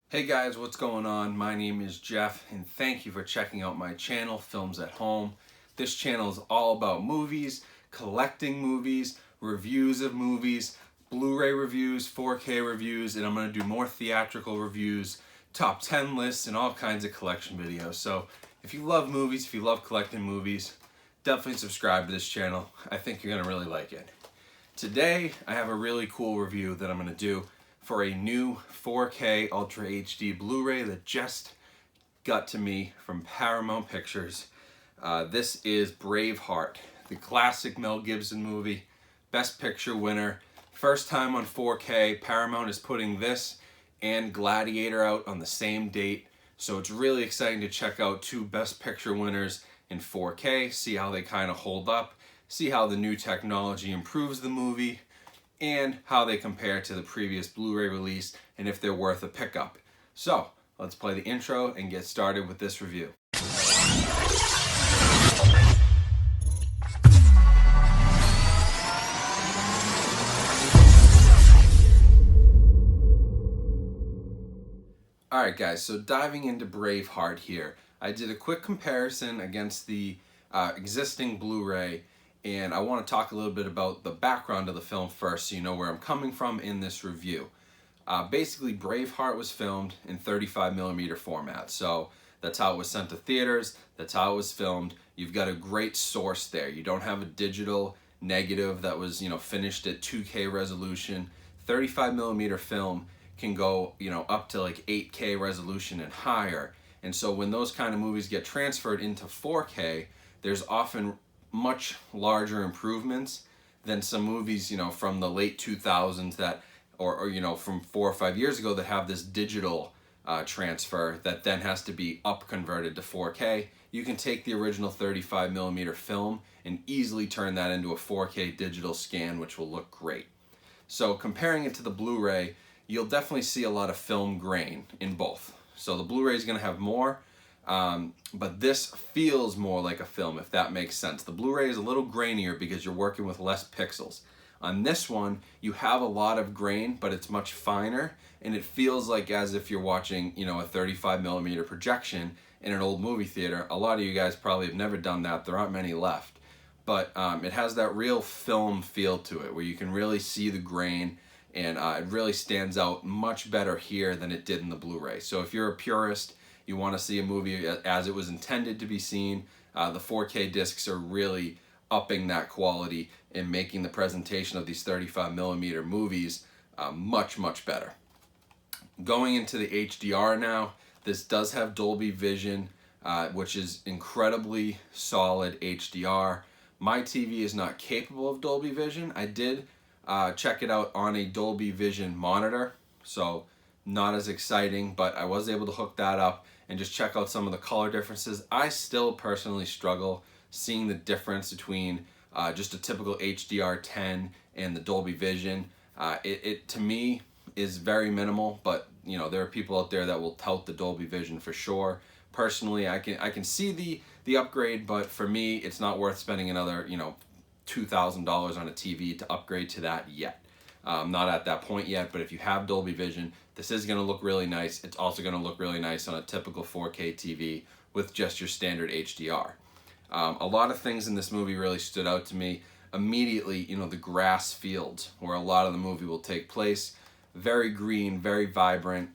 Hey guys, what's going on? My name is Jeff and thank you for checking out my channel, Films at Home. This channel is all about movies, collecting movies, reviews of movies, Blu-ray reviews, 4K reviews, and I'm going to do more theatrical reviews, top 10 lists, and all kinds of collection videos. So if you love movies, if you love collecting movies, definitely subscribe to this channel. I think you're going to really like it. Today, I have a really cool review that I'm going to do for a new 4K Ultra HD Blu-ray that just got to me from Paramount Pictures. This is Braveheart, the classic Mel Gibson movie, Best Picture winner. First time on 4K, Paramount is putting this and Gladiator out on the same date. So it's really exciting to check out two Best Picture winners in 4K, see how they kind of hold up, see how the new technology improves the movie, and how they compare to the previous Blu-ray release and if they're worth a pickup. So let's play the intro and get started with this review. Alright guys, so diving into Braveheart here, I did a quick comparison against the existing Blu-ray, and I want to talk a little bit about the background of the film first so you know where I'm coming from in this review. Basically, Braveheart was filmed in 35mm format, so that's how it was sent to theaters, that's how it was filmed. You've got a great source there. You don't have a digital negative that was, finished at 2K resolution. 35mm film can go, up to like 8K resolution and higher. And so when those kind of movies get transferred into 4K, there's often much larger improvements than some movies, from the late 2000s that, or from 4 or 5 years ago that have this digital transfer that then has to be up converted to 4K. You can take the original 35mm film and easily turn that into a 4K digital scan, which will look great. So comparing it to the Blu-ray, you'll definitely see a lot of film grain in both. So the Blu-ray is going to have more, but this feels more like a film, if that makes sense. The Blu-ray is a little grainier because you're working with less pixels. On this one, you have a lot of grain, but it's much finer, and it feels like as if you're watching, a 35mm projection in an old movie theater. A lot of you guys probably have never done that. There aren't many left. But it has that real film feel to it, where you can really see the grain, and it really stands out much better here than it did in the Blu-ray. So if you're a purist, you want to see a movie as it was intended to be seen, the 4K discs are really upping that quality and making the presentation of these 35mm movies much, much better. Going into the HDR now, this does have Dolby Vision, which is incredibly solid HDR. My TV is not capable of Dolby Vision. I did check it out on a Dolby Vision monitor, so not as exciting, but I was able to hook that up and just check out some of the color differences. I still personally struggle seeing the difference between just a typical HDR10 and the Dolby Vision. It to me is very minimal, but there are people out there that will tout the Dolby Vision for sure. Personally, I can see the upgrade, but for me, it's not worth spending another $2,000 on a TV to upgrade to that yet. I'm not at that point yet, but if you have Dolby Vision, this is going to look really nice. It's also going to look really nice on a typical 4K TV with just your standard HDR. A lot of things in this movie really stood out to me. Immediately, the grass fields where a lot of the movie will take place. Very green, very vibrant.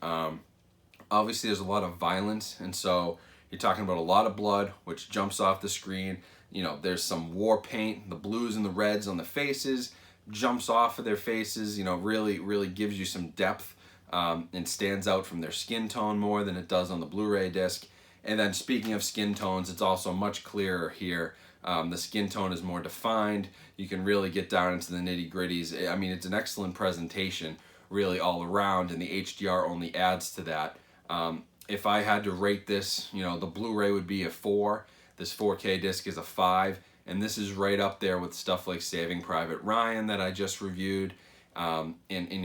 Obviously, there's a lot of violence, and so you're talking about a lot of blood, which jumps off the screen. There's some war paint, the blues and the reds on the faces, jumps off of their faces, really gives you some depth and stands out from their skin tone more than it does on the Blu-ray disc. And then speaking of skin tones, it's also much clearer here. The skin tone is more defined. You can really get down into the nitty-gritties. I mean, it's an excellent presentation really all around, and the HDR only adds to that. If I had to rate this, the Blu-ray would be a 4. This 4K disc is a 5, and this is right up there with stuff like Saving Private Ryan that I just reviewed, and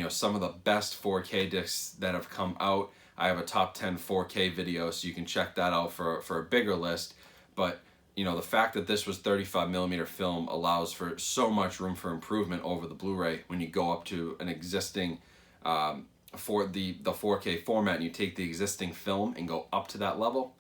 some of the best 4K discs that have come out. I have a top 10 4K video, so you can check that out for a bigger list. But the fact that this was 35mm film allows for so much room for improvement over the Blu-ray when you go up to an existing for the 4K format and you take the existing film and go up to that level,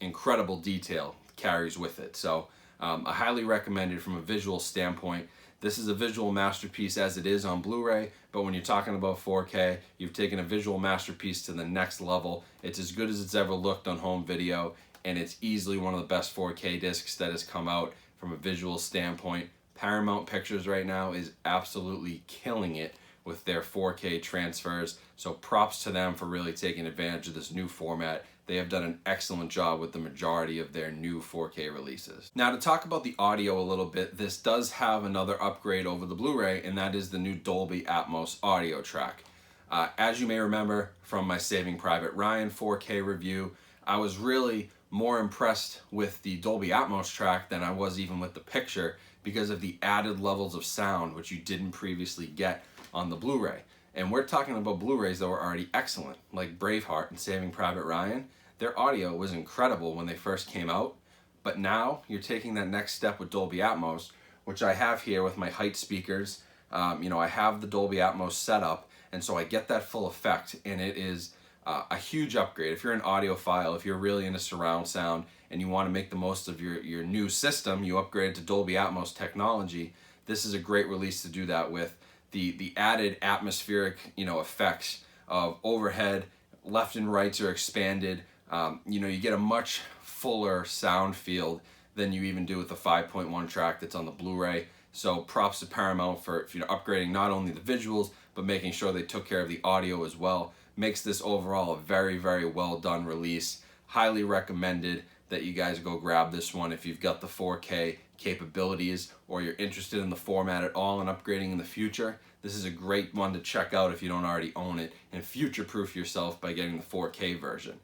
incredible detail carries with it. So I highly recommend it from a visual standpoint. This is a visual masterpiece as it is on Blu-ray, but when you're talking about 4K, you've taken a visual masterpiece to the next level. It's as good as it's ever looked on home video, and it's easily one of the best 4K discs that has come out from a visual standpoint. Paramount Pictures right now is absolutely killing it with their 4K transfers, so props to them for really taking advantage of this new format. They have done an excellent job with the majority of their new 4K releases. Now, to talk about the audio a little bit, this does have another upgrade over the Blu-ray, and that is the new Dolby Atmos audio track. As you may remember from my Saving Private Ryan 4K review, I was really more impressed with the Dolby Atmos track than I was even with the picture because of the added levels of sound which you didn't previously get on the Blu-ray. And we're talking about Blu-rays that were already excellent, like Braveheart and Saving Private Ryan. Their audio was incredible when they first came out, but now you're taking that next step with Dolby Atmos, which I have here with my height speakers. I have the Dolby Atmos set up, and so I get that full effect, and it is a huge upgrade. If you're an audiophile, if you're really into surround sound, and you want to make the most of your new system, you upgrade to Dolby Atmos technology, this is a great release to do that with. The added atmospheric, effects of overhead, left and rights are expanded. You get a much fuller sound field than you even do with the 5.1 track that's on the Blu-ray. So props to Paramount for upgrading not only the visuals, but making sure they took care of the audio as well. Makes this overall a very, very well done release. Highly recommended that you guys go grab this one if you've got the 4K capabilities or you're interested in the format at all and upgrading in the future. This is a great one to check out if you don't already own it and future-proof yourself by getting the 4K version.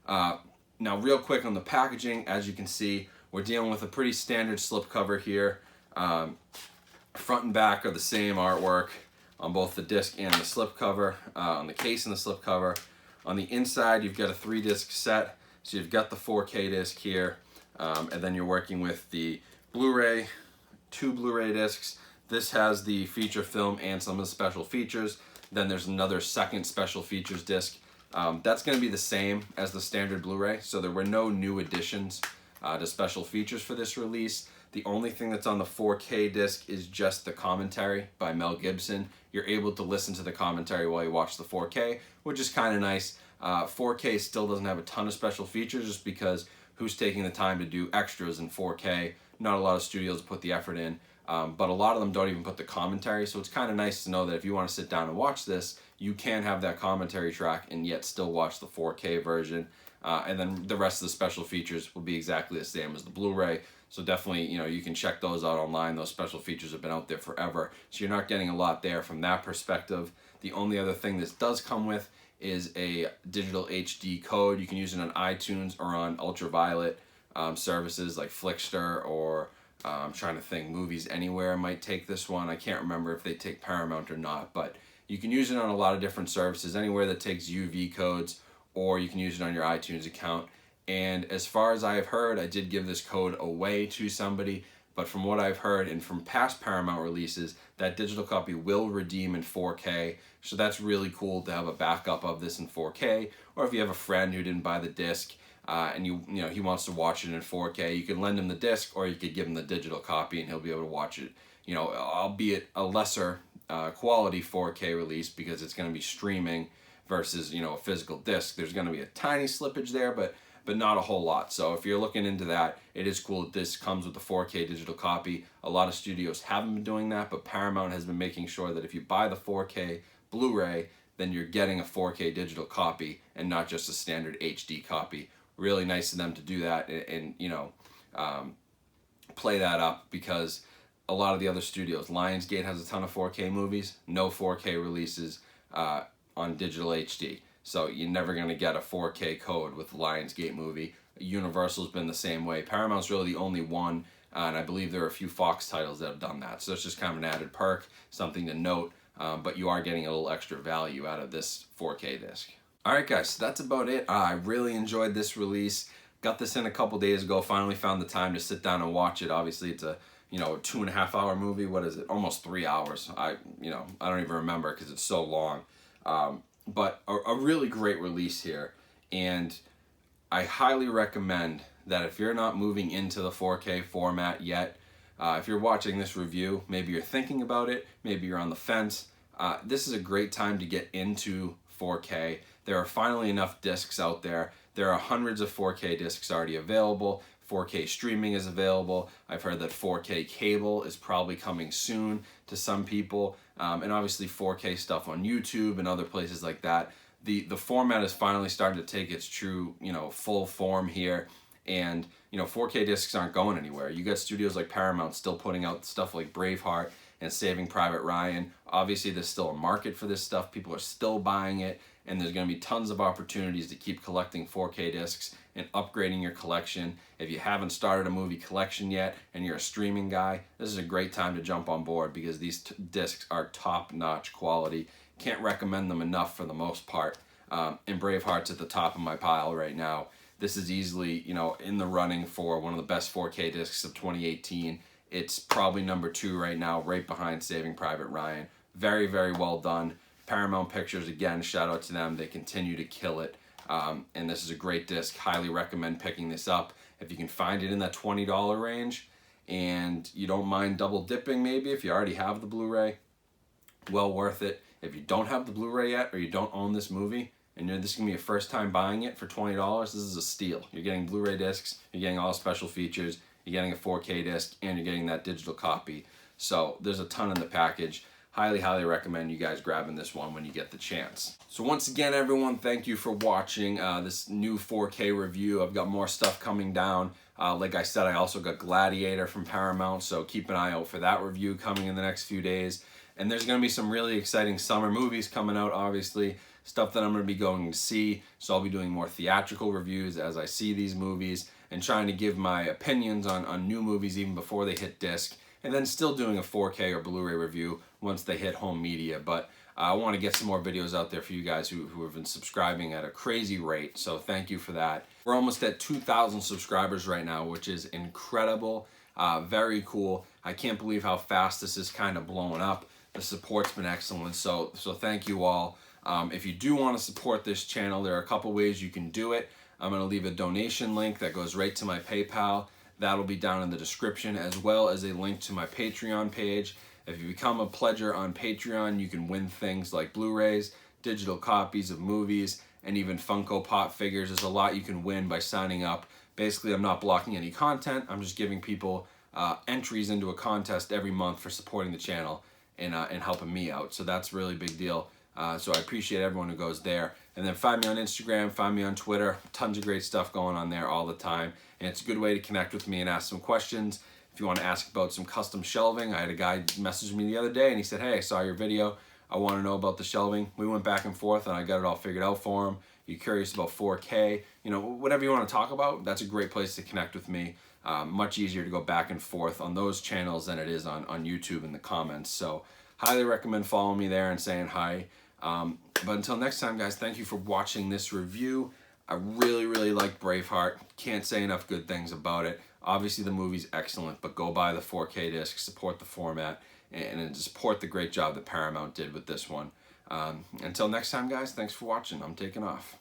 Now real quick on the packaging, as you can see, we're dealing with a pretty standard slipcover here. Front and back are the same artwork on both the disc and the slipcover, on the case and the slipcover. On the inside, you've got a 3-disc set, so you've got the 4K disc here, and then you're working with the Blu-ray, 2 Blu-ray discs. This has the feature film and some of the special features. Then there's another second special features disc. That's going to be the same as the standard Blu-ray, so there were no new additions to special features for this release. The only thing that's on the 4K disc is just the commentary by Mel Gibson. You're able to listen to the commentary while you watch the 4K, which is kind of nice. 4K still doesn't have a ton of special features just because who's taking the time to do extras in 4K? Not a lot of studios put the effort in, but a lot of them don't even put the commentary, so it's kind of nice to know that if you want to sit down and watch this, you can have that commentary track and yet still watch the 4K version. And then the rest of the special features will be exactly the same as the Blu-ray. So definitely, you can check those out online. Those special features have been out there forever. So you're not getting a lot there from that perspective. The only other thing this does come with is a digital HD code. You can use it on iTunes or on ultraviolet services like Flickster or I'm trying to think, Movies Anywhere might take this one. I can't remember if they take Paramount or not, but you can use it on a lot of different services, anywhere that takes UV codes, or you can use it on your iTunes account. And as far as I have heard, I did give this code away to somebody, but from what I've heard and from past Paramount releases, that digital copy will redeem in 4K. So that's really cool to have a backup of this in 4K. Or if you have a friend who didn't buy the disc and he wants to watch it in 4K, you can lend him the disc or you could give him the digital copy and he'll be able to watch it. Albeit a lesser quality 4K release because it's going to be streaming versus a physical disc. There's going to be a tiny slippage there, but not a whole lot. So if you're looking into that, it is cool that this comes with the 4K digital copy. A lot of studios haven't been doing that, but Paramount has been making sure that if you buy the 4K Blu-ray, then you're getting a 4K digital copy and not just a standard HD copy. Really nice of them to do that and play that up, because a lot of the other studios, Lionsgate has a ton of 4K movies, no 4K releases on digital HD. So you're never going to get a 4K code with the Lionsgate movie. Universal's been the same way. Paramount's really the only one, and I believe there are a few Fox titles that have done that. So it's just kind of an added perk, something to note, but you are getting a little extra value out of this 4K disc. Alright guys, so that's about it. I really enjoyed this release. Got this in a couple days ago, finally found the time to sit down and watch it. Obviously it's a 2.5 hour movie. What is it? Almost 3 hours. I don't even remember because it's so long. But a really great release here, and I highly recommend that if you're not moving into the 4K format yet, if you're watching this review, maybe you're thinking about it, maybe you're on the fence, this is a great time to get into 4K. There are finally enough discs out there. There are hundreds of 4K discs already available. 4K streaming is available. I've heard that 4K cable is probably coming soon to some people, and obviously 4K stuff on YouTube and other places like that. The format is finally starting to take its true, full form here, and 4K discs aren't going anywhere. You got studios like Paramount still putting out stuff like Braveheart and Saving Private Ryan. Obviously, there's still a market for this stuff. People are still buying it, and there's going to be tons of opportunities to keep collecting 4K discs and upgrading your collection. If you haven't started a movie collection yet and you're a streaming guy, this is a great time to jump on board because these discs are top-notch quality. Can't recommend them enough for the most part. And Braveheart's at the top of my pile right now. This is easily, in the running for one of the best 4K discs of 2018. It's probably number 2 right now, right behind Saving Private Ryan. Very, very well done. Paramount Pictures, again, shout out to them. They continue to kill it. And this is a great disc. Highly recommend picking this up. If you can find it in that $20 range and you don't mind double dipping maybe if you already have the Blu-ray, well worth it. If you don't have the Blu-ray yet or you don't own this movie and this is going to be your first time buying it for $20, this is a steal. You're getting Blu-ray discs, you're getting all special features, you're getting a 4K disc, and you're getting that digital copy. So there's a ton in the package. Highly, highly recommend you guys grabbing this one when you get the chance. So once again, everyone, thank you for watching this new 4K review. I've got more stuff coming down. Like I said, I also got Gladiator from Paramount, so keep an eye out for that review coming in the next few days. And there's going to be some really exciting summer movies coming out, obviously, stuff that I'm going to be going to see. So I'll be doing more theatrical reviews as I see these movies and trying to give my opinions on new movies even before they hit disc, and then still doing a 4K or Blu-ray review once they hit home media. But I want to get some more videos out there for you guys who have been subscribing at a crazy rate, so thank you for that. We're almost at 2,000 subscribers right now, which is incredible. Very cool. I can't believe how fast this is kind of blowing up. The support's been excellent, so thank you all. If you do want to support this channel, there are a couple ways you can do it. I'm going to leave a donation link that goes right to my PayPal. That'll be down in the description, as well as a link to my Patreon page. If you become a pledger on Patreon, you can win things like Blu-rays, digital copies of movies, and even Funko Pop figures. There's a lot you can win by signing up. Basically, I'm not blocking any content. I'm just giving people entries into a contest every month for supporting the channel and helping me out. So that's a really big deal. So I appreciate everyone who goes there. And then find me on Instagram, find me on Twitter. Tons of great stuff going on there all the time. And it's a good way to connect with me and ask some questions. If you want to ask about some custom shelving, I had a guy message me the other day and he said, hey, I saw your video. I want to know about the shelving. We went back and forth and I got it all figured out for him. You're curious about 4K, whatever you want to talk about, that's a great place to connect with me. Much easier to go back and forth on those channels than it is on YouTube in the comments. So highly recommend following me there and saying hi. But until next time, guys, thank you for watching this review. I really, really like Braveheart. Can't say enough good things about it. Obviously, the movie's excellent, but go buy the 4K disc, support the format, and support the great job that Paramount did with this one. Until next time, guys, thanks for watching. I'm taking off.